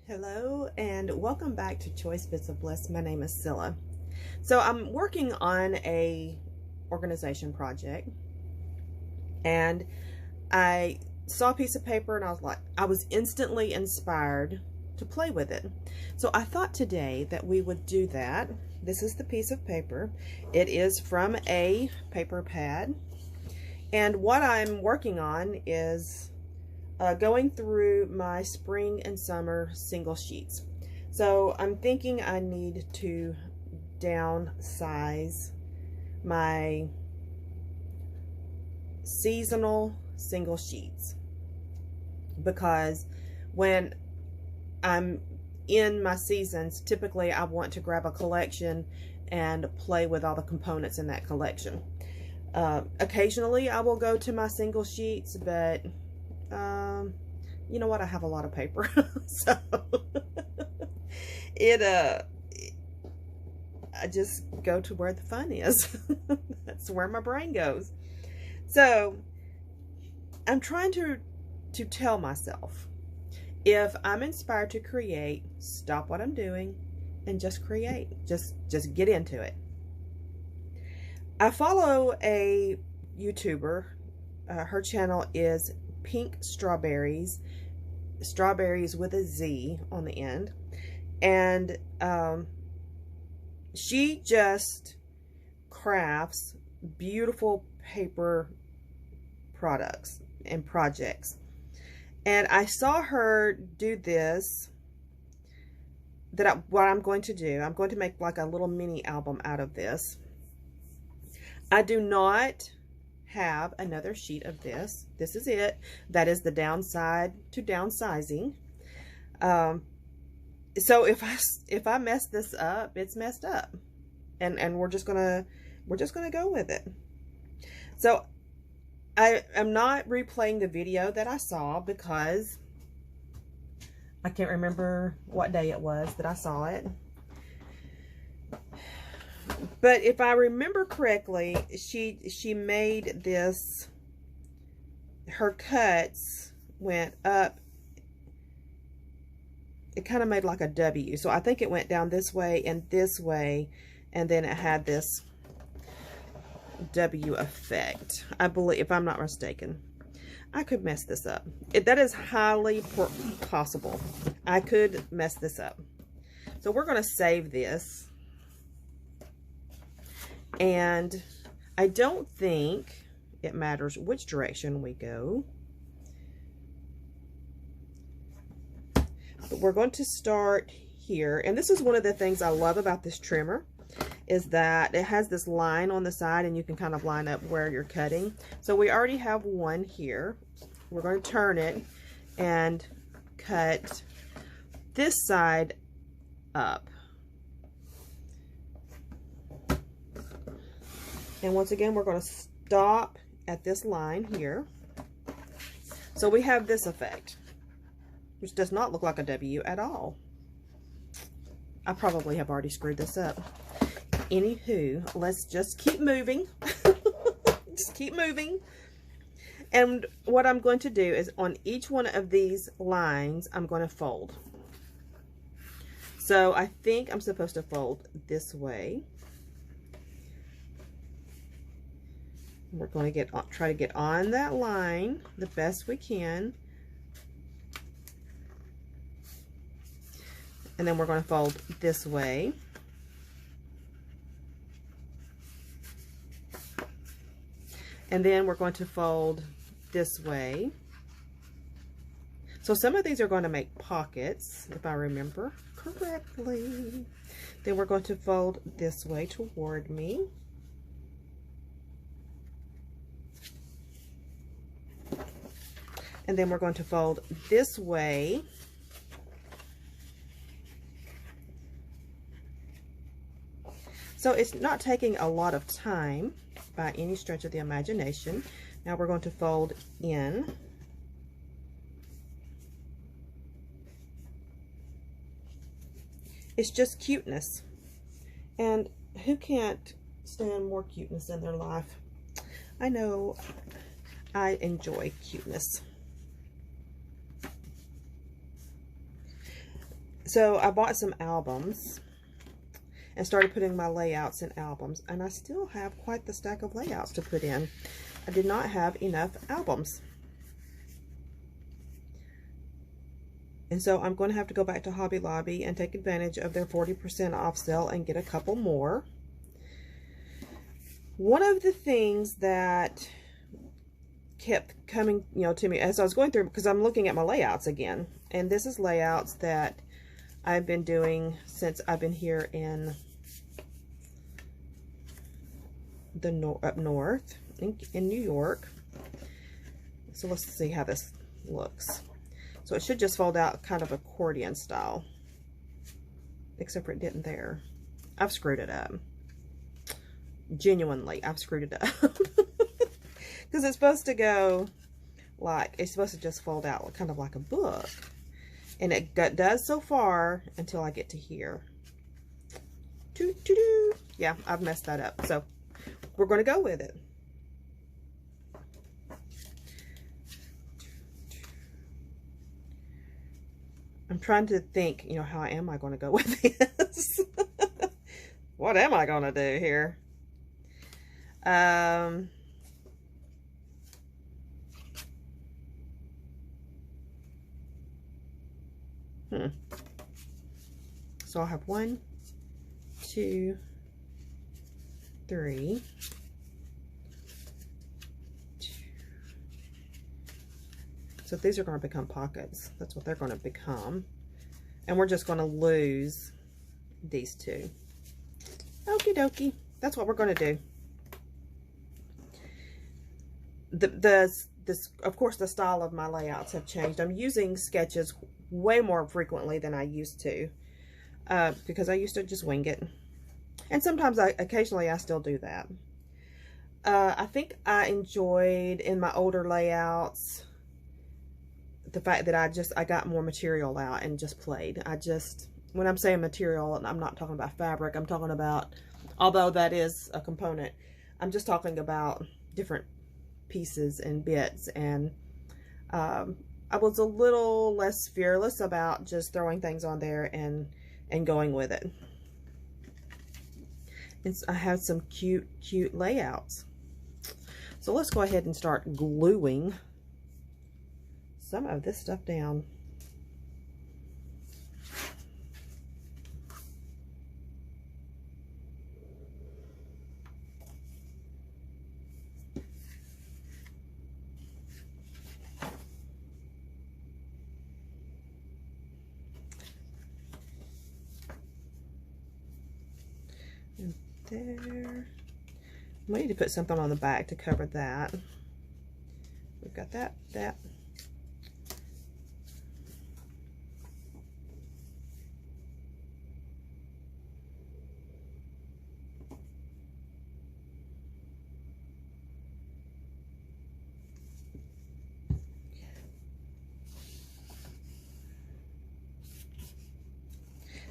Hello and welcome back to Choice Bits of Bliss. My name is Cilla. So I'm working on a organization project and I saw a piece of paper and I was instantly inspired to play with it. So I thought today that we would do that. This is the piece of paper. It is from a paper pad. And what I'm working on is going through my spring and summer single sheets. So I'm thinking I need to downsize my seasonal single sheets, because when I'm in my seasons, typically I want to grab a collection and play with all the components in that collection. Occasionally I will go to my single sheets, but you know what, I have a lot of paper. So I just go to where the fun is. That's where my brain goes. So I'm trying to tell myself, if I'm inspired to create, stop what I'm doing and just create. Just get into it. I follow a YouTuber. Her channel is Pink Strawberries with a Z on the end, and she just crafts beautiful paper products and projects. And I saw her do this. What I'm going to do, I'm going to make like a little mini album out of this. I do not have another sheet of this. This is it. That is the downside to downsizing. So if I mess this up, it's messed up, and we're just gonna go with it. So I am not replaying the video that I saw because I can't remember what day it was that I saw it. But if I remember correctly, she made this, her cuts went up, it kind of made like a W. So I think it went down this way, and then it had this W effect, I believe, if I'm not mistaken. I could mess this up. That is highly possible. I could mess this up. So we're going to save this. And I don't think it matters which direction we go. But we're going to start here. And this is one of the things I love about this trimmer, is that it has this line on the side and you can kind of line up where you're cutting. So we already have one here. We're going to turn it and cut this side up. And once again, we're going to stop at this line here. So we have this effect, which does not look like a W at all. I probably have already screwed this up. Anywho, let's just keep moving. Just keep moving. And what I'm going to do is on each one of these lines, I'm going to fold. So I think I'm supposed to fold this way. We're going to try to get on that line the best we can. And then we're going to fold this way. And then we're going to fold this way. So some of these are going to make pockets, if I remember correctly. Then we're going to fold this way toward me. And then we're going to fold this way. So it's not taking a lot of time by any stretch of the imagination. Now we're going to fold in. It's just cuteness. And who can't stand more cuteness in their life? I know I enjoy cuteness. So I bought some albums and started putting my layouts in albums, and I still have quite the stack of layouts to put in. I did not have enough albums. And so I'm going to have to go back to Hobby Lobby and take advantage of their 40% off sale and get a couple more. One of the things that kept coming, to me as I was going through, because I'm looking at my layouts again, and this is layouts that I've been doing since I've been here in the up north in New York. So let's see how this looks. So it should just fold out kind of accordion style, except for it didn't there. I've screwed it up. Genuinely, I've screwed it up. Because it's supposed to go like, it's supposed to just fold out kind of like a book. And it does so far until I get to here. Yeah, I've messed that up. So we're going to go with it. I'm trying to think, how am I going to go with this? What am I going to do here? So I'll have 1, 2, 3. So these are going to become pockets. That's what they're going to become. And we're just going to lose these two. Okie dokie. That's what we're going to do. Of course, the style of my layouts have changed. I'm using sketches way more frequently than I used to. Because I used to just wing it. And sometimes occasionally I still do that. I think I enjoyed in my older layouts the fact that I got more material out and just played. When I'm saying material, I'm not talking about fabric. I'm talking about, although that is a component, I'm just talking about different pieces and bits. And I was a little less fearless about just throwing things on there and going with it. And I have some cute layouts. So let's go ahead and start gluing some of this stuff down. And there. We need to put something on the back to cover that. We've got that.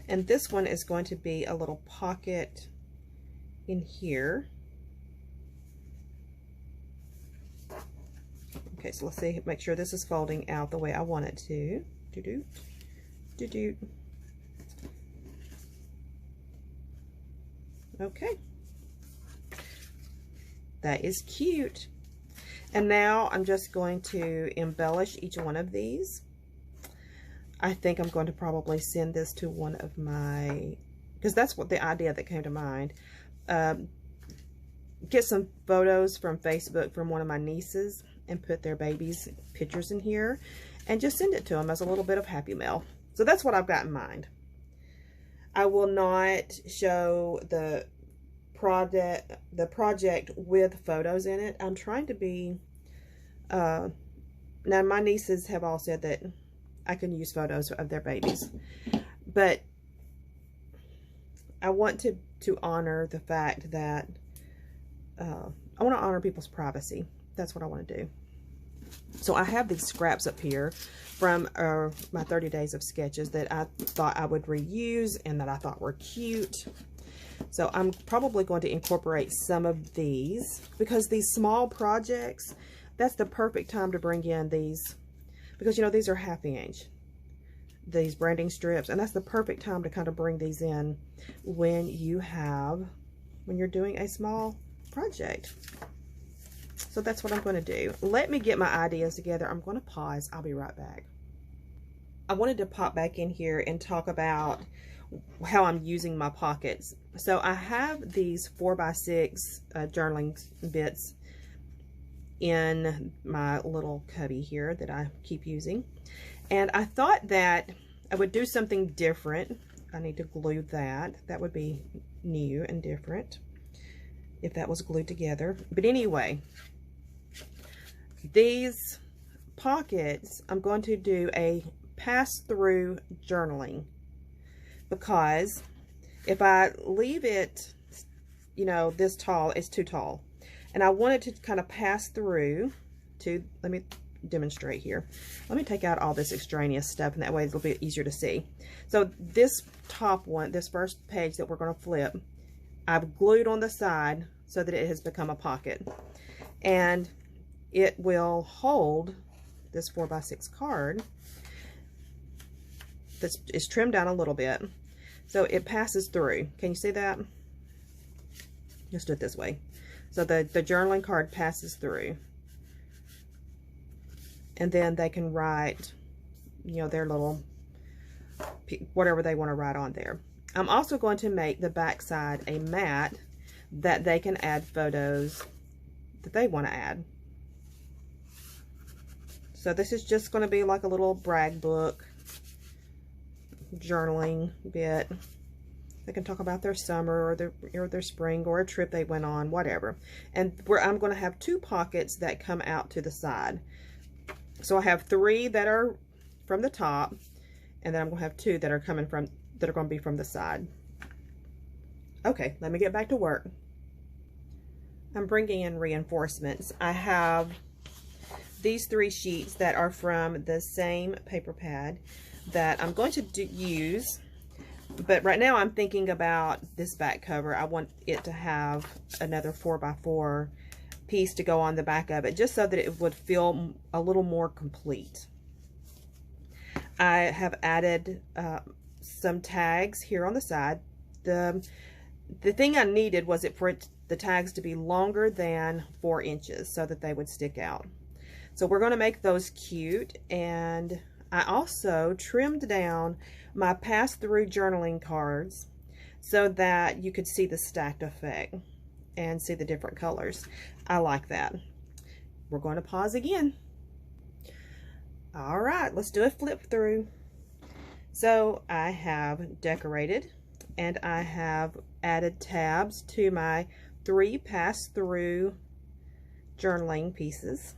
And this one is going to be a little pocket in here. Okay, so let's see, make sure this is folding out the way I want it to. Okay. That is cute. And now I'm just going to embellish each one of these. I think I'm going to probably send this to one of my, because that's what the idea that came to mind. Get some photos from Facebook from one of my nieces and put their babies' pictures in here and just send it to them as a little bit of happy mail. So that's what I've got in mind. I will not show the project with photos in it. I'm trying to be, now my nieces have all said that I can use photos of their babies, but I want to honor the fact that I want to honor people's privacy. That's what I want to do. So I have these scraps up here from my 30 days of sketches that I thought I would reuse and that I thought were cute. So I'm probably going to incorporate some of these because these small projects, that's the perfect time to bring in these, because these are 1/2 inch. these branding strips, and that's the perfect time to kind of bring these in when you're doing a small project. So that's what I'm going to do. Let me get my ideas together. I'm going to pause. I'll be right back. I wanted to pop back in here and talk about how I'm using my pockets. So I have these 4x6 journaling bits in my little cubby here that I keep using. And I thought that I would do something different. I need to glue that. That would be new and different if that was glued together. But anyway, these pockets, I'm going to do a pass-through journaling, because if I leave it, you know, this tall, it's too tall. And I want it to kind of pass through to, let me demonstrate here. Let me take out all this extraneous stuff, and that way it'll be easier to see. So this top one, this first page that we're going to flip, I've glued on the side so that it has become a pocket. And it will hold this 4x6 card that is trimmed down a little bit, so it passes through. Can you see that? Let's do it this way. So the journaling card passes through, and then they can write, you know, their little, whatever they want to write on there. I'm also going to make the back side a mat that they can add photos that they want to add. So this is just going to be like a little brag book journaling bit. They can talk about their summer or their spring or a trip they went on, whatever. And I'm going to have 2 pockets that come out to the side. So I have 3 that are from the top, and then I'm going to have 2 that are going to be from the side. Okay, let me get back to work. I'm bringing in reinforcements. I have these 3 sheets that are from the same paper pad that I'm going to use, but right now I'm thinking about this back cover. I want it to have another 4x4 piece to go on the back of it, just so that it would feel a little more complete. I have added some tags here on the side. The thing I needed was for the tags to be longer than 4 inches so that they would stick out. So we're going to make those cute. And I also trimmed down my pass-through journaling cards so that you could see the stacked effect and see the different colors. I like that. We're going to pause again. All right, let's do a flip through. So I have decorated, and I have added tabs to my 3 pass-through journaling pieces.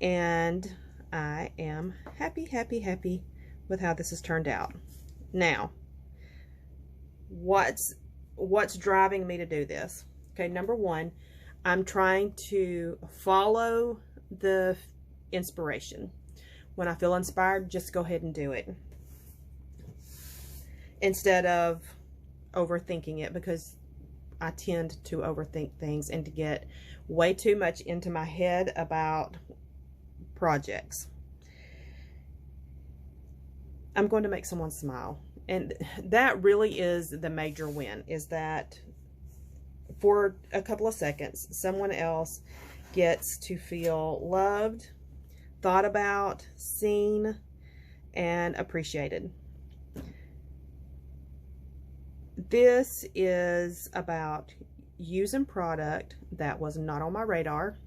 And I am happy with how this has turned out. Now, what's driving me to do this? Okay, number 1, I'm trying to follow the inspiration. When I feel inspired, just go ahead and do it, instead of overthinking it, because I tend to overthink things and to get way too much into my head about projects. I'm going to make someone smile, and that really is the major win, is that for a couple of seconds someone else gets to feel loved, thought about, seen, and appreciated. This is about using product that was not on my radar.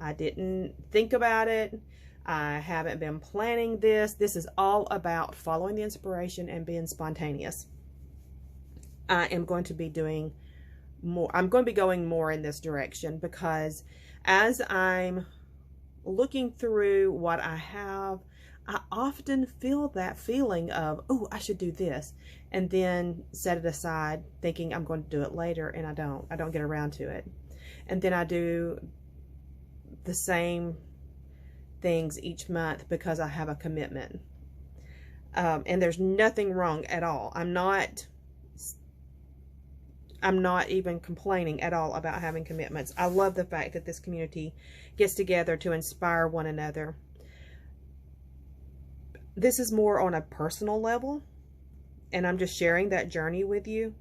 I didn't think about it. I haven't been planning this. This is all about following the inspiration and being spontaneous. I am going to be doing more. I'm going to be going more in this direction, because as I'm looking through what I have, I often feel that feeling of, oh, I should do this, and then set it aside thinking I'm going to do it later, and I don't get around to it. And then I do the same things each month because I have a commitment. And there's nothing wrong at all. I'm not even complaining at all about having commitments. I love the fact that this community gets together to inspire one another. this is more on a personal level, and I'm just sharing that journey with you.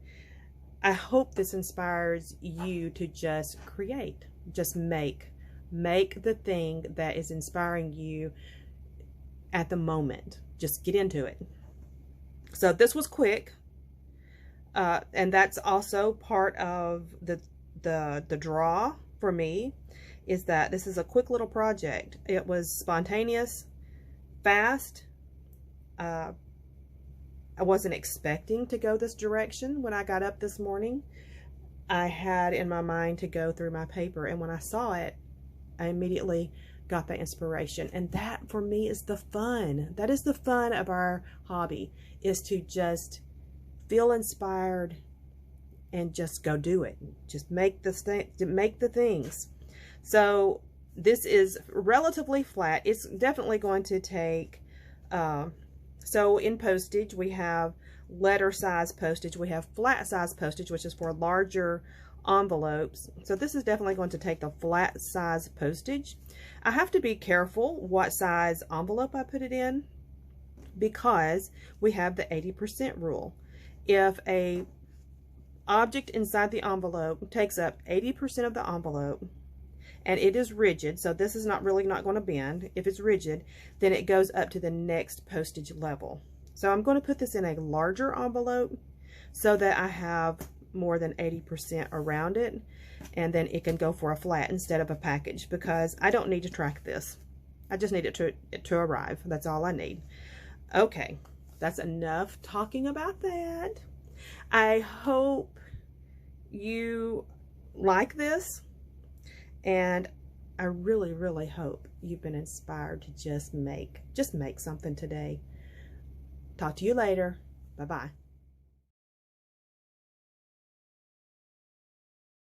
I hope this inspires you to just create, just make the thing that is inspiring you at the moment. Just get into it. So this was quick, and that's also part of the draw for me, is that this is a quick little project. It was spontaneous, fast. I wasn't expecting to go this direction when I got up this morning. I had in my mind to go through my paper, and when I saw it, I immediately got the inspiration. And that for me is the fun. That is the fun of our hobby, is to just feel inspired and just go do it. Just make the things. So this is relatively flat. It's definitely going to take, so in postage, we have letter size postage. We have flat size postage, which is for larger envelopes. So this is definitely going to take the flat size postage. I have to be careful what size envelope I put it in, because we have the 80% rule. If a object inside the envelope takes up 80% of the envelope, and it is rigid, so this is not going to bend. If it's rigid, then it goes up to the next postage level. So I'm going to put this in a larger envelope so that I have more than 80% around it, and then it can go for a flat instead of a package, because I don't need to track this. I just need it to arrive. That's all I need. Okay, that's enough talking about that. I hope you like this, and I really, really hope you've been inspired to just make something today. Talk to you later. Bye-bye.